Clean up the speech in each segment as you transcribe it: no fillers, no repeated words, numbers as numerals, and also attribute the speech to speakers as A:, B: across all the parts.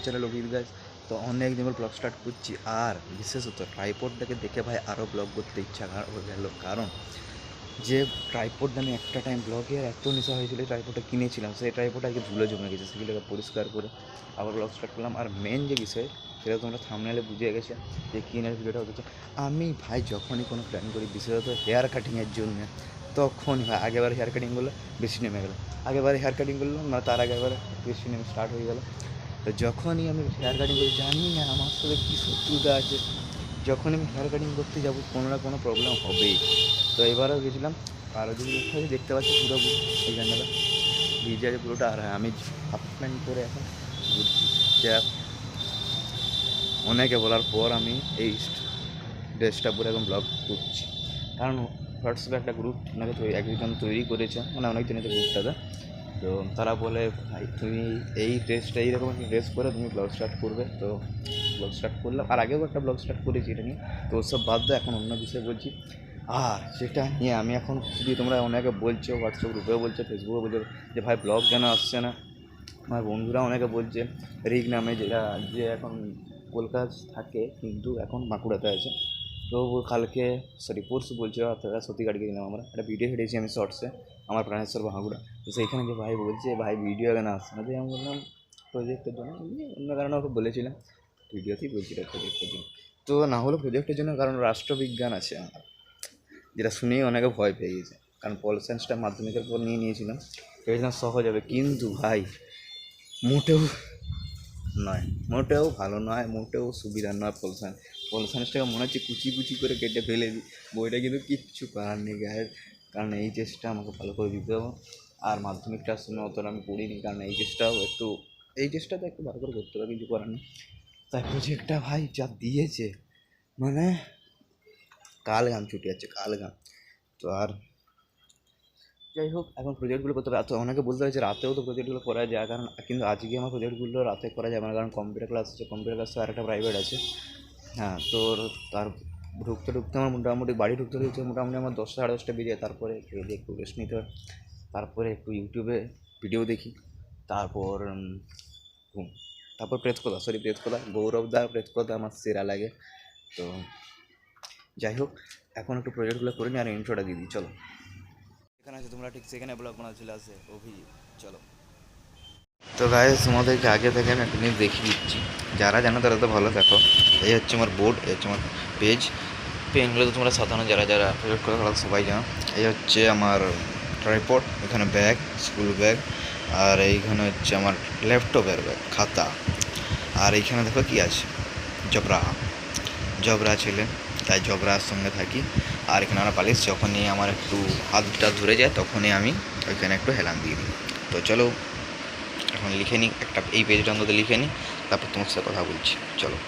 A: Channel Abhijit guys. তো অনেক দিন ব্লগ স্টার্ট করছি, আর বিশেষত ট্রাইপডটাকে দেখে ভাই আরও ব্লগ করতে ইচ্ছা হয়ে গেল। কারণ যে ট্রাইপড আমি একটা টাইম ব্লগে এত নেশা হয়েছিল, ট্রাইপডটা কিনেছিলাম, সেই ট্রাইপডটা আজকে ধুলে জমে গেছে, সেগুলোকে পরিষ্কার করে আবার ব্লগ স্টার্ট করলাম। আর মেন যে বিষয় সেটা তোমরা থাম্বনেলে বুঝে গেছে যে কিনের ভিডিওটা হচ্ছে। আমি ভাই যখনই কোনো প্ল্যান করি, বিশেষত হেয়ার কাটিংয়ের জন্য, তখনই ভাই আগেবার হেয়ার কাটিং করলে বেশি নেমে গেলো, আগেবারে হেয়ার কাটিং করলাম না, তার আগেবারে বেশি নেমে স্টার্ট হয়ে গেলো। তো যখনই আমি হেয়ার কাটিং করি, জানি না আমার সাথে কী শত্রুতা আছে, যখন আমি হেয়ার কাটিং করতে যাবো কোনো না কোনো প্রবলেম হবেই। তো এবারেও গেছিলাম, আর যদি দেখতে পাচ্ছি পুরো এই গানটা ভিজে আছে পুরোটা। আর আমি হাফ প্যান্ট পরে এখন ঘুরছি, যা অনেকে বলার পর আমি এই ড্রেসটা পরে এখন ব্লগ করছি। কারণ হোয়াটসঅ্যাপে একটা গ্রুপ ওনাকে একজন তৈরি করেছে, মানে অনেক দিনের গ্রুপটাতে। তো তারা বলে ভাই তুমি এই ড্রেসটা এইরকম একটা ড্রেস পরে তুমি ব্লগ স্টার্ট করবে। তো ব্লগ স্টার্ট করলাম, আর আগেও একটা ব্লগ স্টার্ট করেছি এটা নিয়ে। তো ওসব বাদ দাও, এখন অন্য বিষয়ে বলছি। আর সেটা নিয়ে আমি এখন খুবই, তোমরা অনেকে বলছো, হোয়াটসঅ্যাপ গ্রুপেও বলছো, ফেসবুকে বলছো যে ভাই ব্লগ কেন আসছে না। আমার বন্ধুরা অনেকে বলছে, রিক নামে, যেটা যে এখন কলকাতা থাকে কিন্তু এখন বাঁকুড়াতে আছে। তো কালকে পরশু বলছে আপনারা সত্যিকারকে গেলাম, আমরা একটা ভিডিও ছেড়েছি আমি শর্টসে, আমার প্রাণেশ্বর বাঁকুড়া। তো সেইখানে যে ভাই বলছে ভাই ভিডিও কেন আসছে না, তো আমি বললাম প্রজেক্টের জন্য, অন্য কারণে ওকে বলেছিলাম, ভিডিওতেই বলছিল প্রজেক্টের জন্য। তো না হলো প্রজেক্টের জন্য, কারণ রাষ্ট্রবিজ্ঞান আছে আমার, যেটা শুনেই অনেকে ভয় পেয়ে গেছে। কারণ পল সায়েন্সটা মাধ্যমিকের পর নিয়েছিলাম, ভেবেছিলাম সহজ হবে, কিন্তু ভাই মোটেও নয়, মোটেও ভালো নয়, মোটেও সুবিধা নয়। পল সায়েন্সটাকে মনে হচ্ছে কুচি কুচি করে কেটে ফেলে দিই, বইটা কিন্তু কিচ্ছু করার নেই গায়ের। কারণ এই চেষ্টা আমাকে ভালো করে দিতে হবে। আর মাধ্যমিকটার সময় অতটা আমি পড়িনি, কারণ এই চেষ্টাও একটু, এই চেষ্টাটা একটু ভালো করে করতে হবে, কিছু করার নেই। তাই প্রজেক্টটা ভাই যা দিয়েছে, মানে কাল ঘাম ছুটে যাচ্ছে, কাল ঘাম। তো আর যাই হোক, এখন প্রজেক্টগুলো করতে হবে। তো অনেকে বলতে হয়েছে রাতেও তো প্রজেক্টগুলো করা যায়, কারণ কিন্তু আজকে আমার প্রজেক্টগুলো রাতে করা যাবে না, কারণ কম্পিউটার ক্লাস আছে, কম্পিউটার ক্লাস তো আর একটা প্রাইভেট আছে। হ্যাঁ, তোর তার ঢুকতে ঢুকতে আমার মোটামুটি বাড়ি ঢুকতে ঢুকতে মোটামুটি আমার 10 সাড়ে 10টা বেজে যায়। তারপরে খেয়ে দিয়ে একটু রেস্ট নিতে হয়, তারপরে একটু ইউটিউবে ভিডিও দেখি, তারপর ঘুম, তারপর প্রেতকথা প্রেতকথা আমার সেরা লাগে। তো যাই হোক, এখন একটু প্রজেক্টগুলো করে নিই আর ইন্ট্রোটা দিয়ে দিই, চলো। এখানে আছে তোমরা ঠিক সেখানে ব্লগ বানা চলে আসে অভিজিৎ, চলো। তো গাইস, তোমাদেরকে আগে থেকে আমি একটা জিনিস দেখিয়ে দিচ্ছি, যারা জানো তারা তো ভালো। দেখো, এই হচ্ছে আমার বোর্ড, এই হচ্ছে আমার পেজ। পেনগুলো তো তোমরা সাধারণ যারা যারা প্রজেক্ট করে তারা সবাই জানো। এই হচ্ছে আমার ট্রাইপড, এখানে ব্যাগ, স্কুল ব্যাগ, আর এইখানে হচ্ছে আমার ল্যাপটপের ব্যাগ, খাতা। আর এইখানে দেখো কি আছে, জবরা, জবরা ছেলে, তাই জবরার সঙ্গে থাকি। আর এখানে আমার পালিশ, যখনই আমার একটু হাতটা ধরে যায় তখনই আমি ওইখানে একটু হেলান দিয়ে দিই। তো চলো এখন লিখে নিই একটা, এই পেজটা অন্তত লিখে নিই, তারপর তোমার সাথে কথা বলছি, চলো।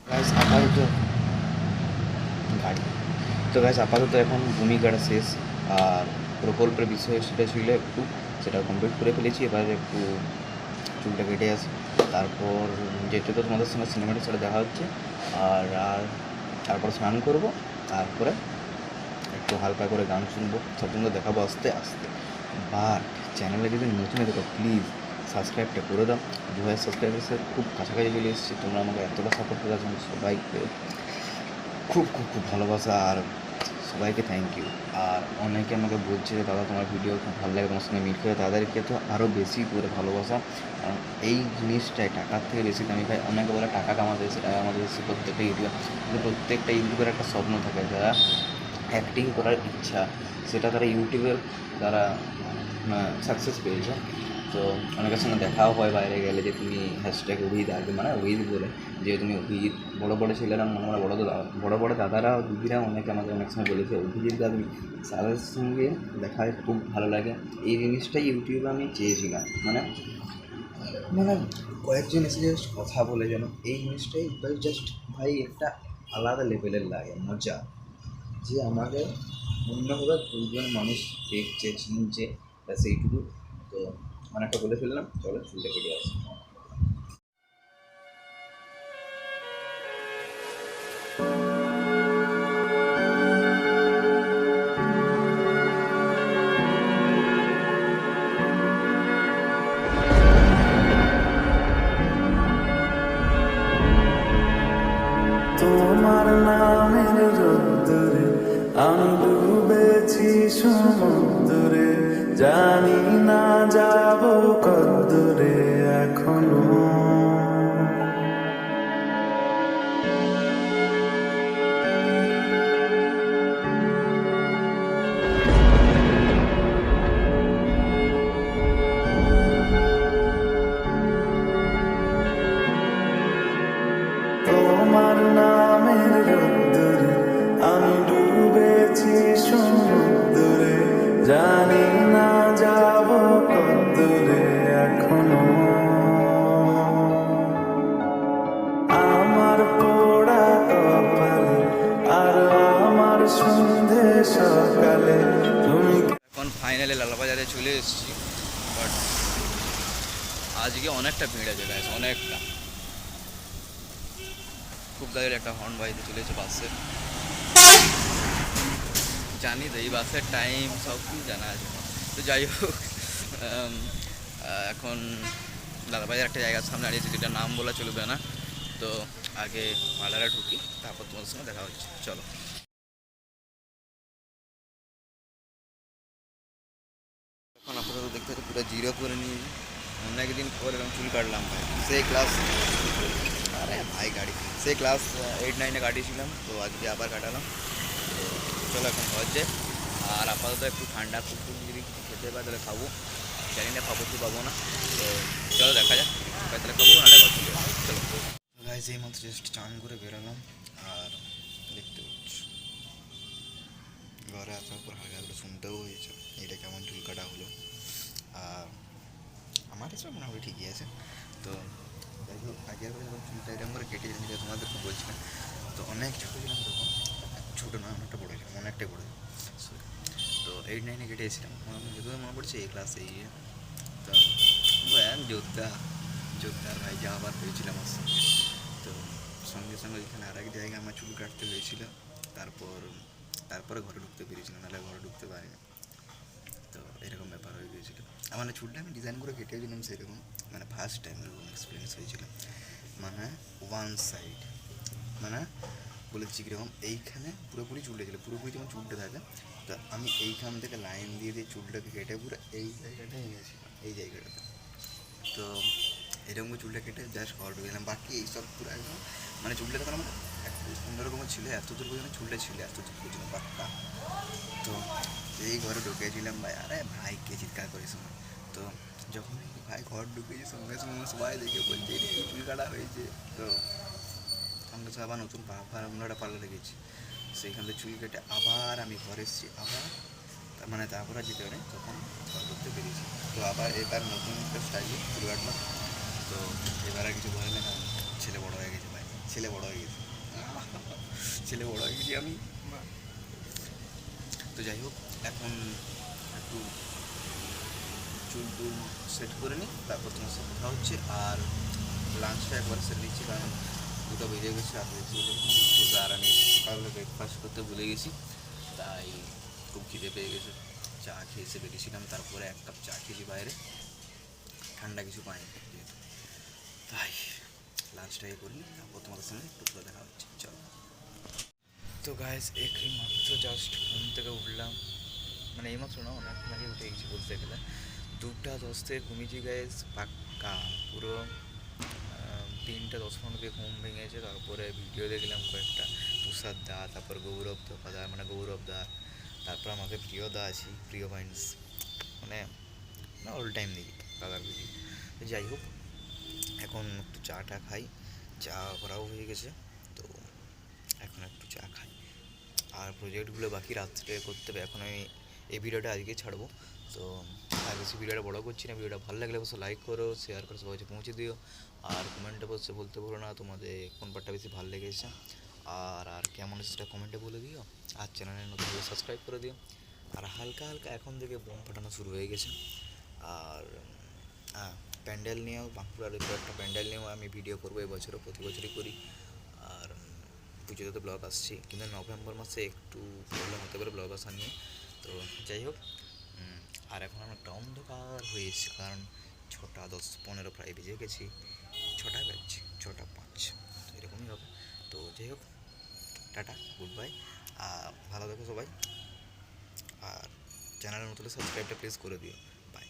A: গাইস, আঁকা হতো, ছাড়ি। তো গাছ আপাতত এখন ভূমিকাটা শেষ, আর প্রকল্পের বিষয় সেটা ছিল একটু, সেটা কমপ্লিট করে ফেলেছি। এবার একটু চুলটা কেটে আসি, তারপর যেতে তো তোমাদের সঙ্গে সিনেমাটিক সাথে দেখা হচ্ছে। আর তারপর স্নান করব, তারপরে একটু হালকা করে গান শুনবো, সব তোমাদের দেখাবো আস্তে আস্তে। বাট চ্যানেলে যদি নতুন হয়ে থাকো প্লিজ সাবস্ক্রাইবটা করে দাও। 2000 সাবস্ক্রাইবার্সের খুব কাছাকাছি চলে এসেছি, তোমরা আমাকে এতটা সাপোর্ট করে আছো, সবাইকে খুব খুব খুব ভালোবাসা, আর সবাইকে থ্যাংক ইউ। আর অনেকে আমাকে বলছে যে দাদা তোমার ভিডিও খুব ভালো লাগে, তোমার সঙ্গে মিট করে, তাদেরকে তো আরও বেশি করে ভালোবাসা। কারণ এই জিনিসটাই টাকার থেকে বেশি দামি ভাই। অনেকে বলে টাকা কামাতে এসে, টাকা কামাতে এসে প্রত্যেকটা ইউটিউবার, কিন্তু প্রত্যেকটা ইউটিউবের একটা স্বপ্ন থাকে, যারা অ্যাক্টিং করার ইচ্ছা, সেটা তারা ইউটিউবের দ্বারা সাকসেস পেয়েছে। তো অনেকের সঙ্গে দেখাও হয় বাইরে গেলে, যে তুমি হ্যাশট্যাগ অভিজিৎ আগে, মানে অভিজিৎ বলে, যে তুমি অভিজিৎ। বড়ো বড়ো ছেলেরা, মানে আমরা বড়ো বড়ো দাদারা দিদিরা অনেকে আমাকে অনেক সময় বলেছে অভিজিৎ দা তুমি স্যারের সঙ্গে দেখা হয়, খুব ভালো লাগে। এই জিনিসটাই ইউটিউবে আমি চেয়েছিলাম, মানে মানে কয়েকজন এসে জাস্ট কথা বলে যেন, এই জিনিসটাই জাস্ট ভাই একটা আলাদা লেভেলের লাগে মজা, যে আমাদের অন্যভাবে দুজন মানুষ দেখছে, চিনছে, সেইটুকু। তো অনেকটা বলে ফেললাম, চলো চুলটা কেটে আসি।
B: তোমার নামের রোদ্দুরে আমি ডুবেছি সমুদ্রে, জানি না যাব কদ্দুরে এখনো। তোমার নামের রোদ্দুরে আমি ডুবেছি সমুদ্রে, জানি না যাব কদ্দুরে এখনো। আমার পোড়া কপালে আর আমার সন্ধে সকালে তুমি।
A: এখন ফাইনালি লালবাজারে চলে এসেছি, বাট আজকে অনেকটা ভিড় আছে গাইস, অনেকটা। খুব গাড়ির একটা হর্ন বাজিতে চলেছে বাসের, জানি তো এই বাসের টাইম সব কিছু জানা আছে। তো যাই হোক, এখন লালবাজার একটা জায়গার সামনে দাঁড়িয়েছি, যেটা নাম বলা চলবে না। তো আগে পার্লারে ঢুকি, তারপর তোমাদের সঙ্গে দেখা হচ্ছে, চলো। এখন আপাতত দেখতে হচ্ছে পুরো জিরো করে নিয়ে, অনেকদিন পর এরকম চুল কাটলাম ভাই। সেই ক্লাস, আরে ভাই গাড়ি, সেই ক্লাস 8-9-এ কাটিয়েছিলাম, তো আজকে আবার কাটালাম। তো চলো এখন হচ্ছে। আর আপাতত একটু ঠান্ডা খুব যদি কিছু খেতে পাই তাহলে খাবো, জানি না খাবো কি পাবো না। তো চলো দেখা যাক, তাহলে খাবো নাহলে আবার চলে যাবো। চলো গাইস, এই মাত্র জাস্ট চান করে বেরোলাম, আর দেখতে পাচ্ছ ঘরে আসার পর হালকা করে শুনতেও হয়েছে এটা কেমন চুল কাটা হলো। আর আমার হিসাবে মোটামুটি ঠিকই আছে। তো যাই হোক, আগের করে যখন চুলটা এরকম করে কেটে যেতে তোমাদেরকে বলছিলাম, তো অনেক ছোটো ছিলাম তখন, ছোটো না অনেকটা বড়ো ছিলাম, অনেকটাই বড়ো। তো 8-9-এ কেটে এসেছিলাম, যতদূর মনে পড়ছে এই ক্লাসে ইয়ে। তো যোদ্ধার ভাই যা আবার হয়েছিল আমার সঙ্গে। তো সঙ্গে সঙ্গে এখানে আর এক জায়গায় আমার চুল কাটতে হয়েছিল, তারপরে ঘরে ঢুকতে পেরেছিলাম, নাহলে ঘরে ঢুকতে পারিনি। তো এরকম ব্যাপার হয়ে গিয়েছিলো। আমার চুলটা আমি ডিজাইন করে কেটেছিলাম সেরকম, মানে ফার্স্ট টাইম এরকম এক্সপিরিয়েন্স হয়েছিল। মানে ওয়ান সাইড, মানে বলেছি কীরকম, এইখানে পুরোপুরি চুলটা ছিল, পুরোপুরি যেমন চুলটা থাকে, তো আমি এইখান থেকে লাইন দিয়ে দিয়ে চুলটাকে কেটে পুরো এই জায়গাটায় এনেছিলাম, এই জায়গাটাতে। তো এরকম চুলটা কেটে জাস্ট ঘর ঢুকেছিলাম, বাকি এইসব পুরো একদম, মানে চুলটা তখন আমার অন্যরকমের ছিল, এত দূর পর্যন্ত চুলটা ছিল, এত দূর পর্যন্ত পাক্কা। তো এই ঘরে ঢুকেছিলাম ভাই, আরে ভাই কে চিৎকার করেছে না। তো যখন ভাই ঘর ঢুকেছি সঙ্গে সঙ্গে সবাই দেখে বলছে রে চুল কাটা হয়েছে। তো সঙ্গে সঙ্গে আবার নতুন অন্য একটা পার্লারে গেছি, সেইখান থেকে চুল কেটে আবার আমি ঘরে এসেছি, আবার মানে তারপর আর যেতে পারি, তখন ঘর ঢুকতে পেরেছি। তো আবার এবার নতুন একটা স্টাইলে চুল কাটলাম। তো এবার আর কিছু বলে না, কারণ ছেলে বড়ো হয়ে গেছে ভাই, ছেলে বড়ো হয়ে গেছে। ছেলে বড় হয়ে গেছি আমি। তো যাই হোক, এখন একটু চুল টুল সেট করে নিই, তারপর তোমার সাথে কথা হচ্ছে। আর লাঞ্চটা একবার সেরে নিচ্ছি, কারণ 2টা বেজে গেছে। আর বেশি আর আমি সকালে ব্রেকফাস্ট করতে ভুলে গেছি, তাই খুব খিদে পেয়ে গেছে। চা খেয়ে এসে বেরিয়েছিলাম, তারপরে 1 কাপ চা খেয়েছি বাইরে, ঠান্ডা কিছু পাইনি যেহেতু। তাই লাঞ্চটাই করি, তারপর তোমাদের সঙ্গে একটু পরে দেখা হচ্ছে। চলো। তো গাইজ এই মাত্র জাস্ট ঘুম থেকে উঠলাম, মানে এইমাত্র না, অনেকক্ষণ আগে উঠে গেছি বলতে গেলে। 2টা 10 থেকে ঘুমিয়েছি গাইজ পাক্কা, পুরো 3টা 10 দিয়ে ঘুম ভেঙেছে। তারপরে ভিডিও দেখলাম কয়েকটা, তুষার দা, তারপর গৌরব দা, মানে গৌরব দা, তারপর আমাদের প্রিয় দা আছি, প্রিয় পয়েন্টস, মানে না অল টাইম দেখি দাদার ভিডিও। তো যাই হোক, এখন একটু চাটা খাই, চা করাও হয়ে গেছে। তো এখন একটু চা খাই, আর প্রজেক্টগুলো বাকি রাত্রে করতে হবে। এখন আমি এই ভিডিওটা আজকে ছাড়বো। তো আর বেশি ভিডিওটা বড় করছি না। ভিডিওটা ভালো লাগলে অবশ্যই লাইক করো, শেয়ার করো, সবাই কাছে পৌঁছে দিও। আর কমেন্টে অবশ্যই বলতে বলো না তোমাদের কোন পার্টটা বেশি ভালো লেগেছে, আর কেমন হচ্ছে সেটা কমেন্টে বলে দিও। আর চ্যানেলে নতুন হলে সাবস্ক্রাইব করে দিও। আর হালকা হালকা এখন থেকে বোম ফাটানো শুরু হয়ে গেছে। আর হ্যাঁ, প্যান্ডেল নিয়েও বাঁকুড়ার একটা প্যান্ডেল নিয়েও আমি ভিডিও করবো, এবছরও প্রতি বছরই করি। আর পুজোতে তো ব্লগ আসছি, কিন্তু নভেম্বর মাসে একটু প্রবলেম হতে পারে ব্লগ আসা নিয়ে। তো যাই হোক, আর এখন অনেকটা অন্ধকার হয়ে এসেছে, কারণ 6:10-15 প্রায় বেজে গেছি, 6টায় বাজছে, 6:05, তো এরকমই হবে। তো যাই হোক, টাটা, গুড বাই, ভালো থেকো সবাই। আর চ্যানেলের নতুন সাবস্ক্রাইবটা প্লিজ করে দিও। বাই।